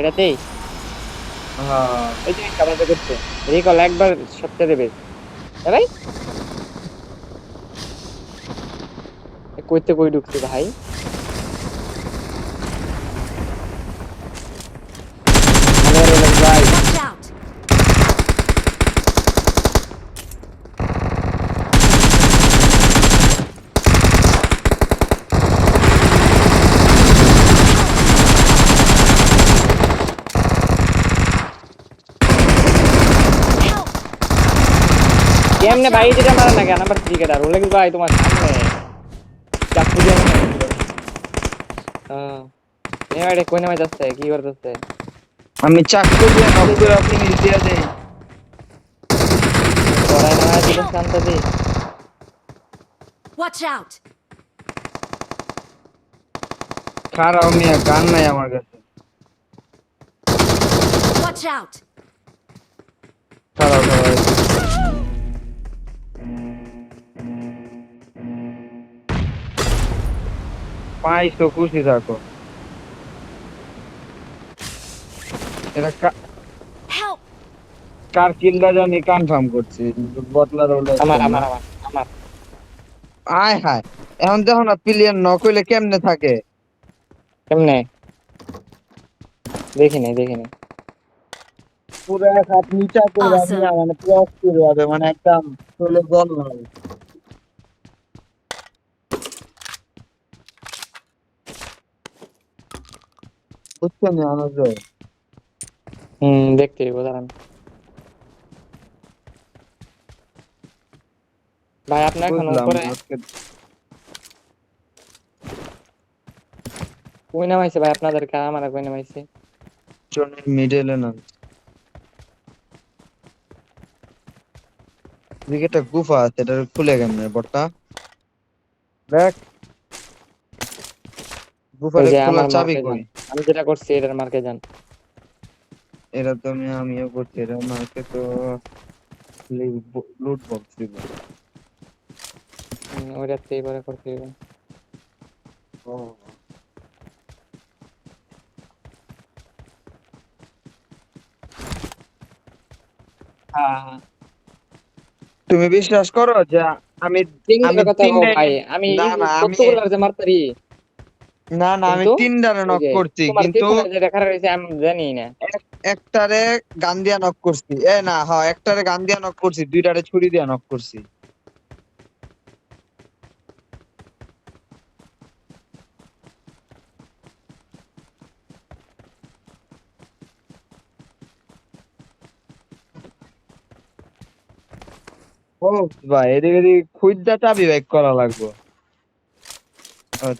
এটাতেই হ্যাঁ ওই যে কামাতে করছে রিকল একবার সবচেয়ে দেবে ভাই কইতে কই ঢুকছে ভাই মানে রোলেক্স ভাই Watch out! Help! কেমনে Watch ভাই out! যেটা মারা না কেন আমার ক্রিকেটার রোলেক্স ভাই তোমার সামনে চাকু দিয়ে মারছিল হ্যাঁ এই ভাই কই নামে যাচ্ছে কি করতেছে আমি চাকু দিয়ে নক করে ফিনিশ দিয়ে দেই। পড়ায় নামায় দিল Help! শান্ত দি Watch out! খারাও মিয়া গান নাই আমার কাছে। Watch out! খারাও খারাও এই তো। পাইছো খুশি থাকো। এটা Help! কার কিলটা জানি কনফার্ম করছি, বটলার হলে আমার না। আমার আমার আমার আয় হায়, এখন দেখো না প্লেয়ার নক হইলে কেমনে থাকে। কেমনে দেখিনি পুরো এক হাত নিচা করে নিয়ে Awesome! মানে পুরো অস্থির ভাবে মানে একদম চলে বল নাই, বুঝছেন না অনুজ? দেখতে দাঁড়ান ভাই আপনার এখন বুঝলাম উপরে আজকে কই নামাইছে ভাই আপনাদের কা আমার কই নামাইছে জনের মিডলে না, এদিকে একটা গুফা আছে, এটা খুলে কেমনে বটটা দেখ, ওই গুফারে যে আমার খোলার চাবি মার্কে যান কই? আমি যেটা করছি এটার মার্কে যান এরা তো আমিও করছি, এরা মাকে তো লুট বক্স দিব। ওইটাতে এবারে করতে হবে ও, হ্যাঁ হ্যাঁ তুমি বিশ্বাস করো যে আমি আমি সিঙ্গেলের কথা কও তিনটে ভাই আমি না এই না আমি কতগুলো যে মারতারি আমি কিন্তু তিনটারে ওই নক যে করছি তোমার কিন্তু পিছনে যেটা খারাপ হয়েছে আমি জানি না একটারে গান দিয়া নক করছি, এ না হ্যাঁ একটারে গান দিয়া নক করছি, দুইটারে ছুরি দিয়া নক করছি। ও ভাই এদিকে এদিকে খুঁজা চাবি ব্যাক করা লাগবে।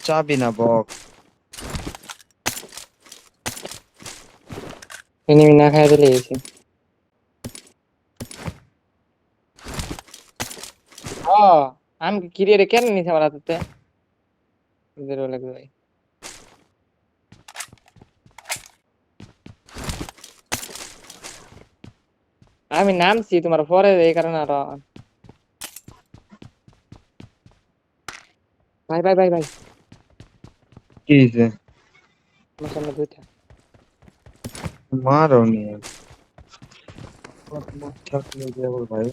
চাবি না বক্স। এনিমি না খাই দিলে গেছি ও আমি কিরে কেন নিছে আমার হাতে জিরো লাগবে ভাই আমি নামছি তোমার পরে এই কারণে আর ভাই কি হইছে? আমার সামনে দুইটা মারো নিয়ে থাকলে যে আবার ভাই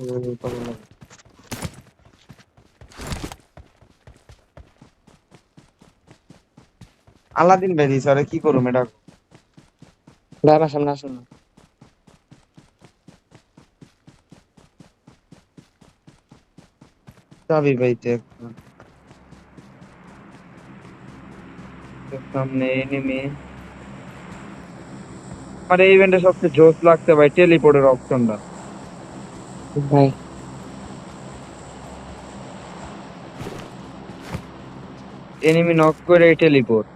আলাদিন ভাই দিছে, আরে কি করুম এটা? ভাই আমার সামনে আসুন না চাবি পাইতে সামনে এনিমি। আমার এই ইভেন্টে সবচেয়ে জোস লাগছে ভাই টেলিপোর্টের অপশনটা। ভাই এনিমি নক করে টেলিপোর্ট।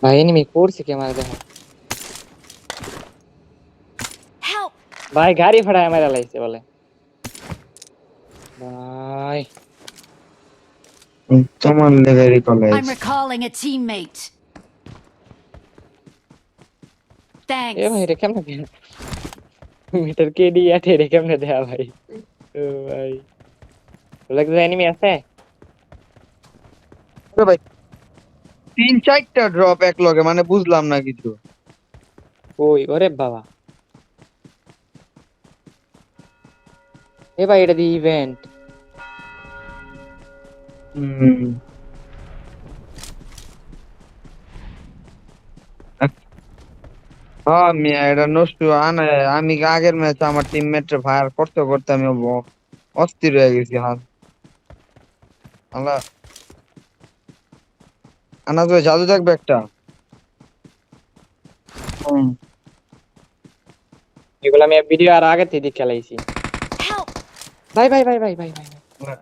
ভাই এনিমি করছে কি আমার দেখো Help! ভাই গাড়ি ভাড়া আমার লাইছে বলে ভাই তোমার লেভেলই college. I'm recalling a teammate. এ Thanks. ভাই রে কেমনে মিটার কে ডি আঠে রে কেমনে দেয়া ভাই ও ভাই রোলেক্স ভাই এনিমি আছে? আরে ভাই 3-4টা ড্রপ এক লগে, মানে বুঝলাম না কিছু। ওই ওরে বাবা, এ ভাই এটা দি ইভেন্ট। হুম। হ্যাঁ মিয়া, এটা নষ্ট আনে। আমি আগের ম্যাচ আমার টিমমেট ফায়ার করতে করতে আমি অস্থির হয়ে গেছি। হ্যাঁ আল্লাহ। আনাজ ভাই জাদু থাকবে একটা। হুম। এগুলো আমি ভিডিও আর আগে থেকে খেলাইছি। Help! ভাই ভাই ভাই ভাই ভাই ভাই ভাই,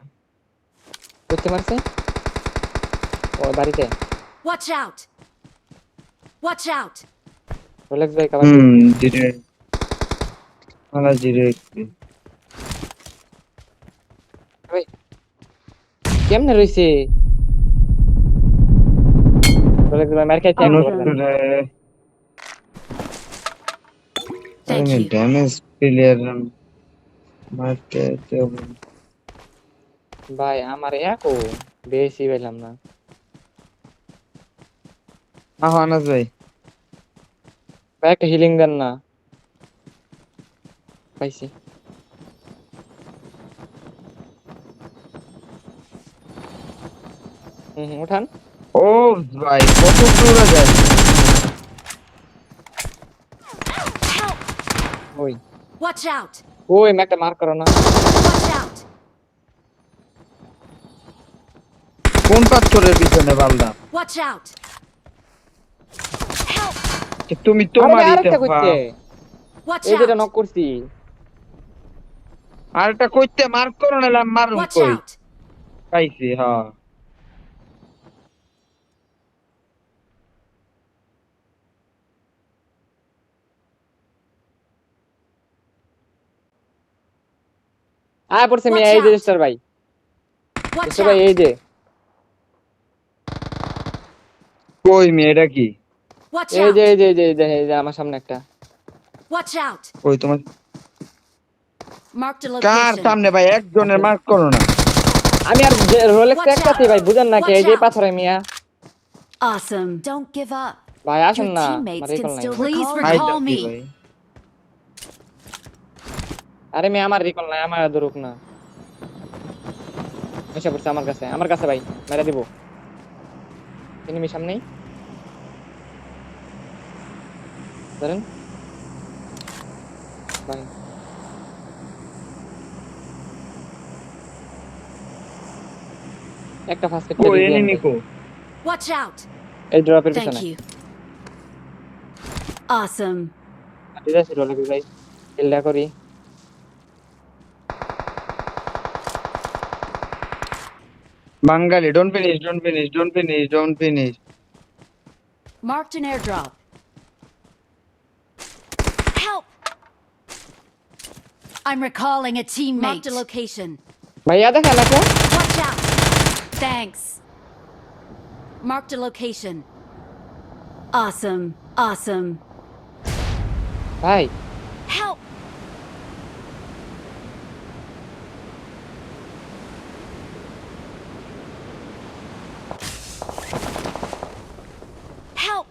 করতে মারছে ও বাড়িতে। Watch out! Watch out! Rolex ভাই কাভার দিও। হুম, জিরে আলা জিরে। ভাই কেমনে রইছে? রোলেক্স ভাই মার খাইছে আমি Awesome. বললাম। Thank you. ড্যামেজ প্লেয়ার মারতে তো। ভাই আমার একও বেশি পেলাম না। আনাজ ভাই ভাই একটা হিলিং দেন না। পাইছি। উঠান। ও ভাই কত দূরে যায়। Help! ওই Watch out! ওই ম্যাকটা মার করো না। Watch out! কোন পাথরের পিছনে বালদা? Watch out! Help! তুমি আরে ভাই তোমারই আরেকটা করতে, Watch এই যেটা out! নক করছি। আর একটা কইতে মার্ক করো না, মারুম Watch কই। out! পাইছি হ্যাঁ। আয় পড়ছে মিয়া, Watch এই যে out! স্টার ভাই। Watch স্টার ভাই এই out! যে। কই মেয়ে এটা কি? Watch এই যে out! এই যে এই যে এই যে এই যে আমার সামনে একটা। Watch out! কই তোমার Marked a কার location. সামনে ভাই? একজনের মার্ক করো না। আমি আর রোলেক্স Watch একটাতে out! ভাই, বুঝেন নাকি? এই Watch যে out! পাথরে মিয়া। Awesome. Don't give up. ভাই আসেন Your না, teammates আমার can রিকল নাই। still Please হাই recall জাতি me. ভাই। আরে মিয়া আমার রিকল নাই, আমার ধরুক না। এসে পড়ছে আমার কাছে ভাই, মেরে দিব। এনিমি সামনেই ধরেন ভাই। একটা ফার্স্ট এড কই দিয়ে দেন এনিমি ভাই। কো? Watch out. এই ড্রপের পিছনে। Thank you. Awesome. ঠিক আছে রোলেক্স ভাই, কিলটা করি। Bengali don't finish, don't finish, don't finish, don't finish. Marked an airdrop. Help! I'm recalling a teammate. Marked a location. ভাইয়া দেখেন একটা। Watch out. Thanks. Marked a location. Awesome. Awesome. ভাই Help! Help!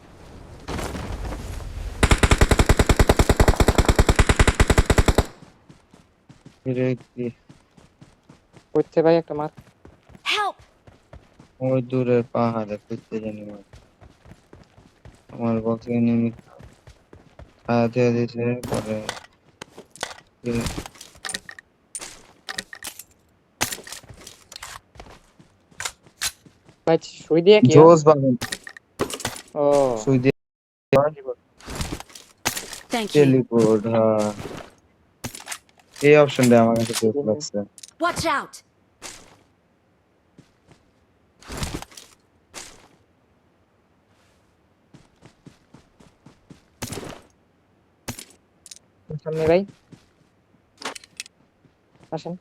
করছে ভাই একটা মার। Help! ওই দূরের পাহাড়ে খুঁজতে জানি না। আমার বক্সে এনিমি হাতে দিছে পরে। ভাই সুই দিয়ে কি হয়? জোস বাগুন ও সুই দিয়ে Thank you. টেলিপোর্ট। হ্যাঁ এই অপশনটা আমার কাছে বেশ লাগছে। Watch out. সামনে ভাই আসেন।